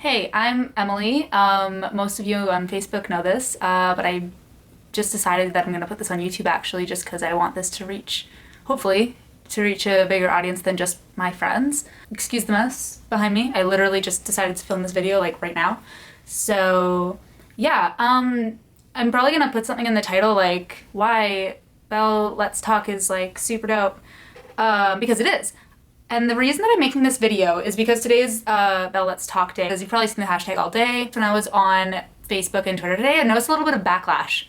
Hey, I'm Emily. Most of you on Facebook know this, but I just decided that I'm going to put this on YouTube actually just because I want this to reach, hopefully, to reach a bigger audience than just my friends. Excuse the mess behind me. I literally just decided to film this video like right now. So, yeah, I'm probably going to put something in the title like why Belle Let's Talk is like super dope, because it is. And the reason that I'm making this video is because today is Belle Let's Talk Day. As you've probably seen the hashtag all day. When I was on Facebook and Twitter today, I noticed a little bit of backlash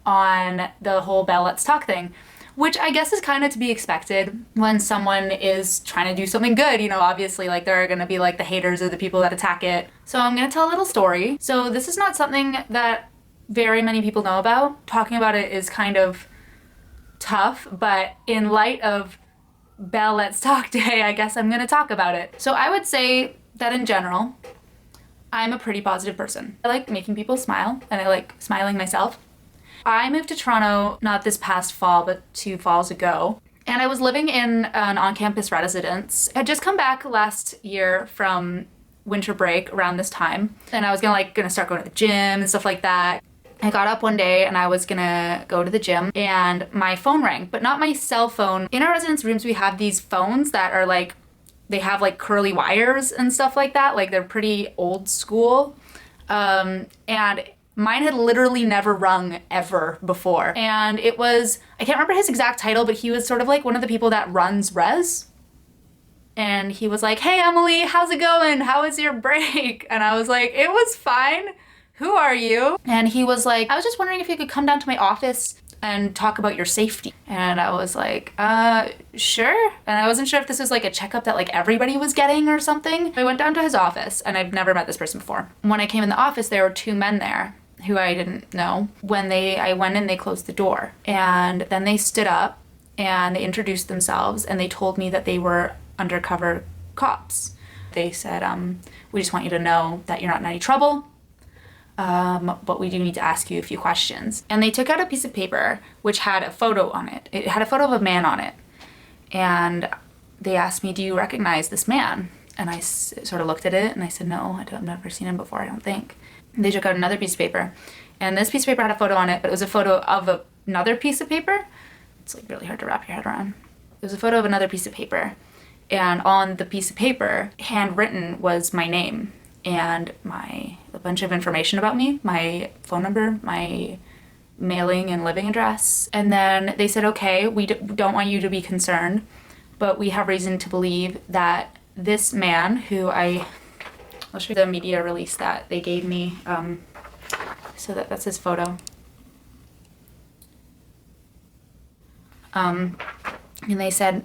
on the whole Belle Let's Talk thing, which I guess is kind of to be expected when someone is trying to do something good. You know, obviously, like there are going to be like the haters or the people that attack it. So I'm going to tell a little story. So this is not something that very many people know about. Talking about it is kind of tough, but in light of Belle Let's Talk Day, I guess I'm gonna talk about it. So I would say that in general, I'm a pretty positive person. I like making people smile, and I like smiling myself. I moved to Toronto not this past fall, but 2 falls ago, and I was living in an on-campus residence. I had just come back last year from winter break around this time, and I was gonna start going to the gym and stuff like that. I got up one day and I was gonna go to the gym and my phone rang, but not my cell phone. In our residence rooms, we have these phones that are like, they have like curly wires and stuff like that. Like they're pretty old school. And mine had literally never rung ever before. And it was, I can't remember his exact title, but he was sort of like one of the people that runs Res. And he was like, "Hey Emily, how's it going? How was your break?" And I was like, "It was fine. Who are you?" And he was like, "I was just wondering if you could come down to my office and talk about your safety." And I was like, sure. And I wasn't sure if this was like a checkup that like everybody was getting or something. I went down to his office and I've never met this person before. When I came in the office, there were two men there who I didn't know. When I went in, they closed the door. And then they stood up and they introduced themselves and they told me that they were undercover cops. They said, "We just want you to know that you're not in any trouble. But we do need to ask you a few questions." And they took out a piece of paper which had a photo on it. It had a photo of a man on it. And they asked me, "Do you recognize this man?" And I sort of looked at it and I said, "No, I've never seen him before, I don't think." And they took out another piece of paper. And this piece of paper had a photo on it, but it was a photo of another piece of paper. It's like really hard to wrap your head around. It was a photo of another piece of paper. And on the piece of paper, handwritten, was my name and a bunch of information about me, my phone number, my mailing and living address. And then they said, "Okay, we don't want you to be concerned, but we have reason to believe that this man who I'll show you the media release that they gave me, so that's his photo. And they said,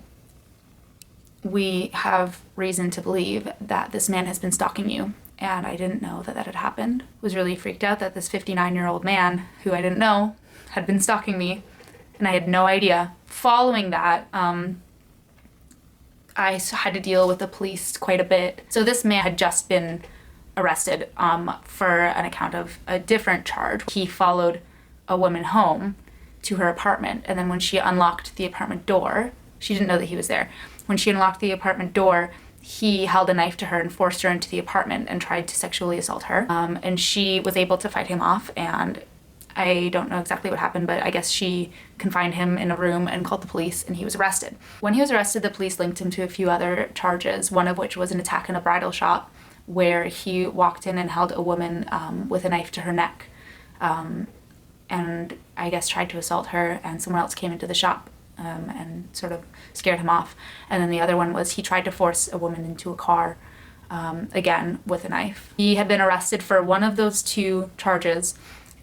"We have reason to believe that this man has been stalking you." And I didn't know that had happened. Was really freaked out that this 59-year-old man, who I didn't know, had been stalking me, and I had no idea. Following that, I had to deal with the police quite a bit. So this man had just been arrested for an account of a different charge. He followed a woman home to her apartment, and then when she unlocked the apartment door, she didn't know that he was there. When she unlocked the apartment door, he held a knife to her and forced her into the apartment and tried to sexually assault her. And she was able to fight him off, and I don't know exactly what happened, but I guess she confined him in a room and called the police, and he was arrested. When he was arrested, the police linked him to a few other charges, one of which was an attack in a bridal shop where he walked in and held a woman with a knife to her neck, and I guess tried to assault her, and someone else came into the shop and sort of scared him off. And then the other one was he tried to force a woman into a car, again with a knife. He had been arrested for one of those two charges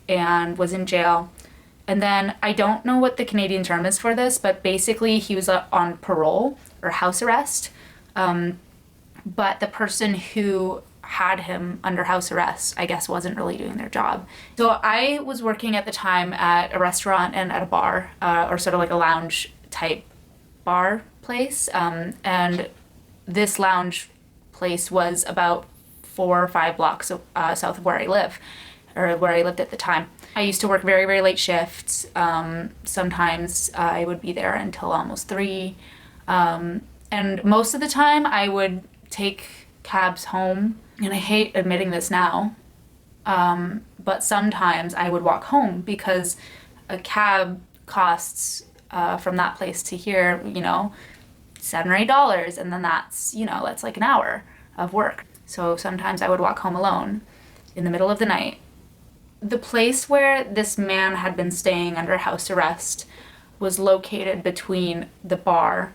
and was in jail. And then I don't know what the Canadian term is for this, but basically he was on parole or house arrest. But the person who had him under house arrest, I guess, wasn't really doing their job. So I was working at the time at a restaurant and at a bar, or sort of like a lounge type bar place. And this lounge place was about 4 or 5 blocks south of where I live, or where I lived at the time. I used to work very, very late shifts. Sometimes I would be there until almost 3. And most of the time I would take cabs home and I hate admitting this now, but sometimes I would walk home because a cab costs from that place to here, $7 or $8, and then that's like an hour of work. So sometimes I would walk home alone in the middle of the night. The place where this man had been staying under house arrest was located between the bar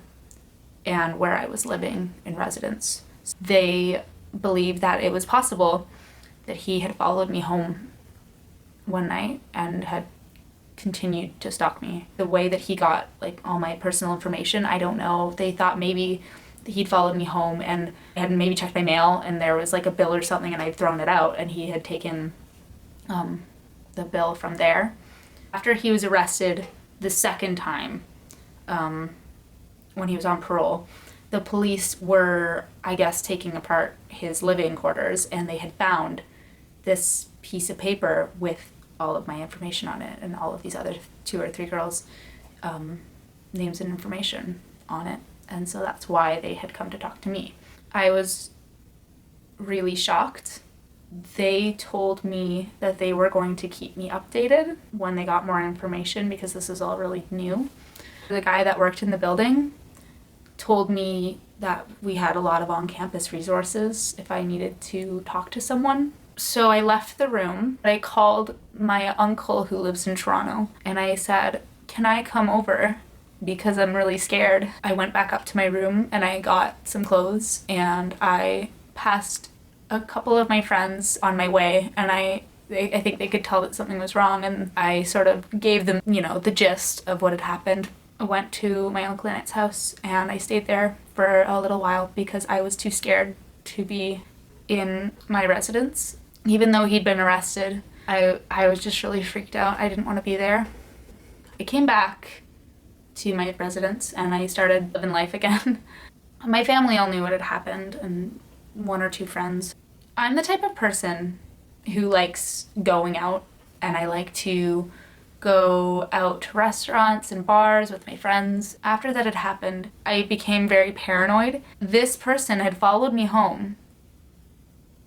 and where I was living in residence. They believed that it was possible that he had followed me home one night and had continued to stalk me. The way that he got like all my personal information, I don't know. They thought maybe he'd followed me home and I had maybe checked my mail and there was like a bill or something and I'd thrown it out and he had taken the bill from there. After he was arrested the second time, when he was on parole, the police were, I guess, taking apart his living quarters and they had found this piece of paper with all of my information on it and all of these other 2 or 3 girls' names and information on it. And so that's why they had come to talk to me. I was really shocked. They told me that they were going to keep me updated when they got more information because this is all really new. The guy that worked in the building told me that we had a lot of on-campus resources if I needed to talk to someone. So I left the room. I called my uncle who lives in Toronto and I said, "Can I come over? Because I'm really scared." I went back up to my room and I got some clothes and I passed a couple of my friends on my way and I think they could tell that something was wrong and I sort of gave them, the gist of what had happened. I went to my Uncle Annette's house and I stayed there for a little while because I was too scared to be in my residence. Even though he'd been arrested, I was just really freaked out. I didn't want to be there. I came back to my residence and I started living life again. My family all knew what had happened and 1 or 2 friends. I'm the type of person who likes going out and I like to go out to restaurants and bars with my friends. After that had happened, I became very paranoid. This person had followed me home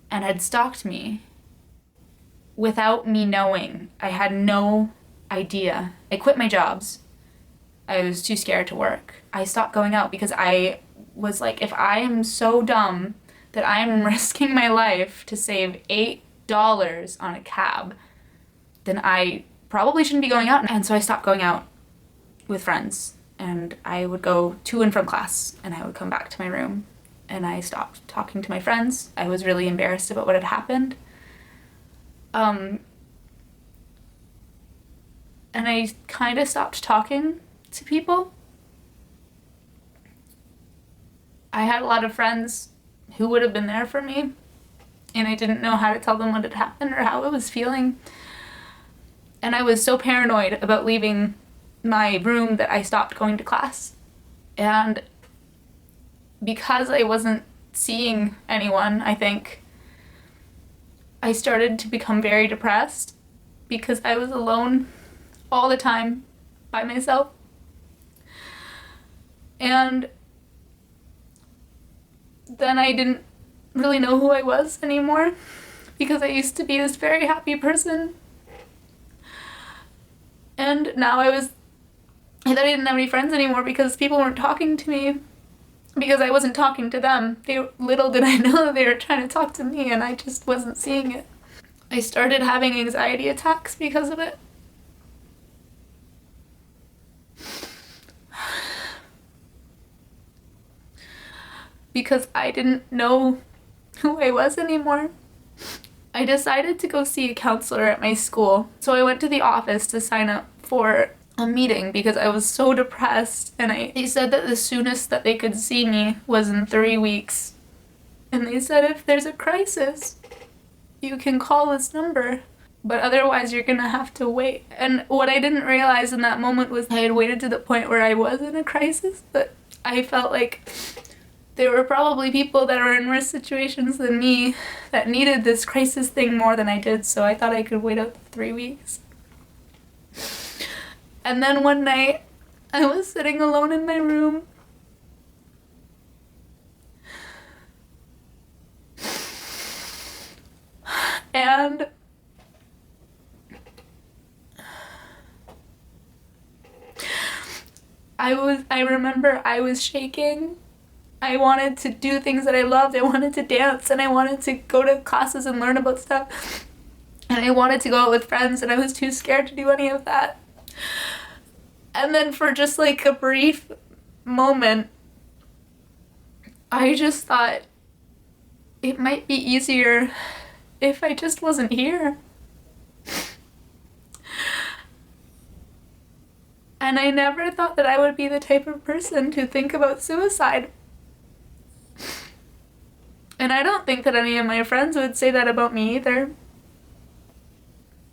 and had stalked me without me knowing. I had no idea. I quit my jobs. I was too scared to work. I stopped going out because I was like, if I am so dumb that I'm risking my life to save $8 on a cab, then I probably shouldn't be going out. And so I stopped going out with friends and I would go to and from class and I would come back to my room and I stopped talking to my friends. I was really embarrassed about what had happened. And I kind of stopped talking to people. I had a lot of friends who would have been there for me, and I didn't know how to tell them what had happened or how I was feeling. And I was so paranoid about leaving my room that I stopped going to class. And because I wasn't seeing anyone, I think, I started to become very depressed because I was alone all the time by myself. And then I didn't really know who I was anymore because I used to be this very happy person. And now I thought I didn't have any friends anymore because people weren't talking to me because I wasn't talking to them. Little did I know they were trying to talk to me and I just wasn't seeing it. I started having anxiety attacks because of it. Because I didn't know who I was anymore. I decided to go see a counselor at my school. So I went to the office to sign up for a meeting because I was so depressed, and they said that the soonest that they could see me was in 3 weeks. And they said if there's a crisis, you can call this number, but otherwise you're gonna have to wait. And what I didn't realize in that moment was I had waited to the point where I was in a crisis, but I felt like there were probably people that were in worse situations than me that needed this crisis thing more than I did, so I thought I could wait out 3 weeks. And then one night, I was sitting alone in my room. And I remember I was shaking. I wanted to do things that I loved. I wanted to dance, and I wanted to go to classes and learn about stuff. And I wanted to go out with friends, and I was too scared to do any of that. And then for just like a brief moment, I just thought it might be easier if I just wasn't here. And I never thought that I would be the type of person to think about suicide. And I don't think that any of my friends would say that about me either.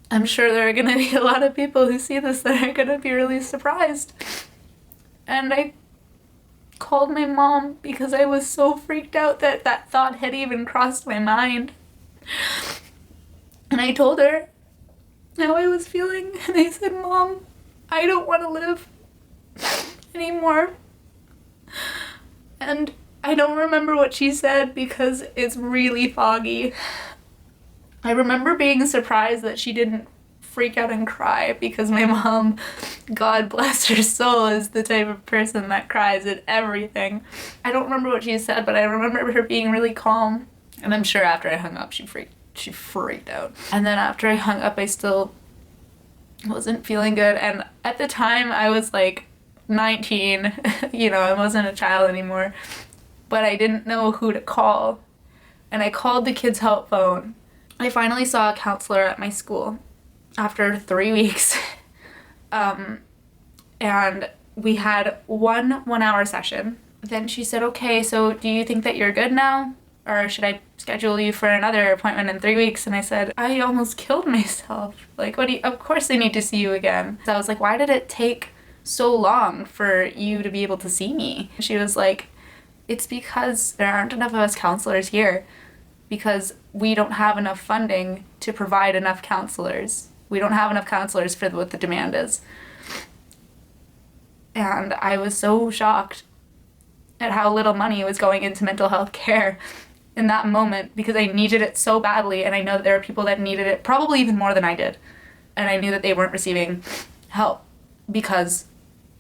I'm sure there are gonna be a lot of people who see this that are gonna be really surprised. And I called my mom because I was so freaked out that that thought had even crossed my mind. And I told her how I was feeling, and I said, "Mom, I don't want to live anymore." And I don't remember what she said because it's really foggy. I remember being surprised that she didn't freak out and cry, because my mom, God bless her soul, is the type of person that cries at everything. I don't remember what she said, but I remember her being really calm. And I'm sure after I hung up, she freaked out. And then after I hung up, I still wasn't feeling good. And at the time, I was like 19. You know, I wasn't a child anymore. But I didn't know who to call. And I called the kids' help phone. I finally saw a counselor at my school after 3 weeks. And we had one hour session. Then she said, "Okay, so do you think that you're good now? Or should I schedule you for another appointment in 3 weeks?" And I said, "I almost killed myself. Like, of course I need to see you again." So I was like, "Why did it take so long for you to be able to see me?" She was like, "It's because there aren't enough of us counselors here, because we don't have enough funding to provide enough counselors. We don't have enough counselors for what the demand is." And I was so shocked at how little money was going into mental health care in that moment, because I needed it so badly, and I know that there are people that needed it probably even more than I did. And I knew that they weren't receiving help because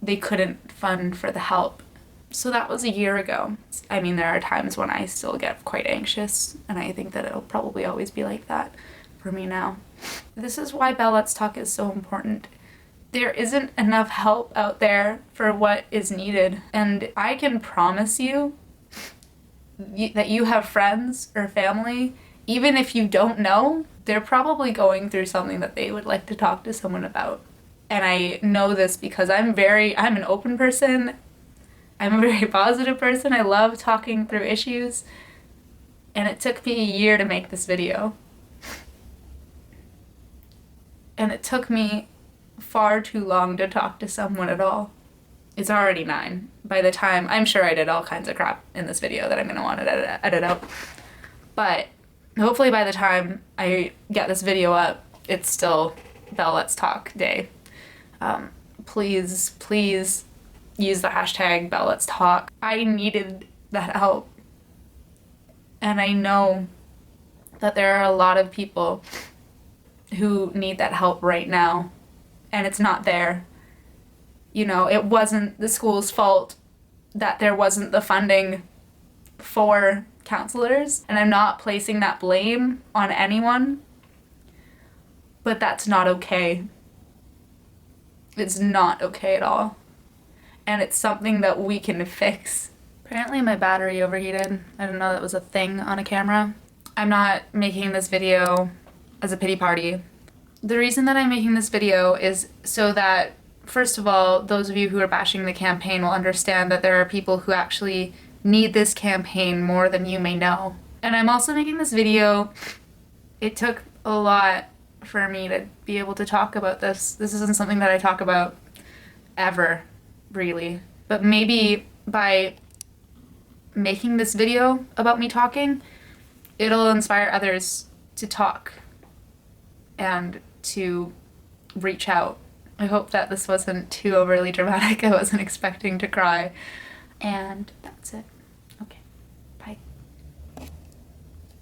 they couldn't fund for the help. So that was a year ago. I mean, there are times when I still get quite anxious, and I think that it'll probably always be like that for me now. This is why Bell Let's Talk is so important. There isn't enough help out there for what is needed. And I can promise you that you have friends or family, even if you don't know, they're probably going through something that they would like to talk to someone about. And I know this because I'm an open person. I'm a very positive person. I love talking through issues. And it took me a year to make this video. And it took me far too long to talk to someone at all. It's already 9. By the time, I'm sure I did all kinds of crap in this video that I'm going to want to edit out. But hopefully by the time I get this video up, it's still Bell Let's Talk Day. Please use the hashtag Bell Let's Talk. I needed that help. And I know that there are a lot of people who need that help right now, and it's not there. You know, it wasn't the school's fault that there wasn't the funding for counselors, and I'm not placing that blame on anyone, but that's not okay. It's not okay at all. And it's something that we can fix. Apparently my battery overheated. I didn't know that was a thing on a camera. I'm not making this video as a pity party. The reason that I'm making this video is so that, first of all, those of you who are bashing the campaign will understand that there are people who actually need this campaign more than you may know. And I'm also making this video, it took a lot for me to be able to talk about this. This isn't something that I talk about ever, really. But maybe by making this video about me talking, it'll inspire others to talk and to reach out. I hope that this wasn't too overly dramatic. I wasn't expecting to cry. And that's it.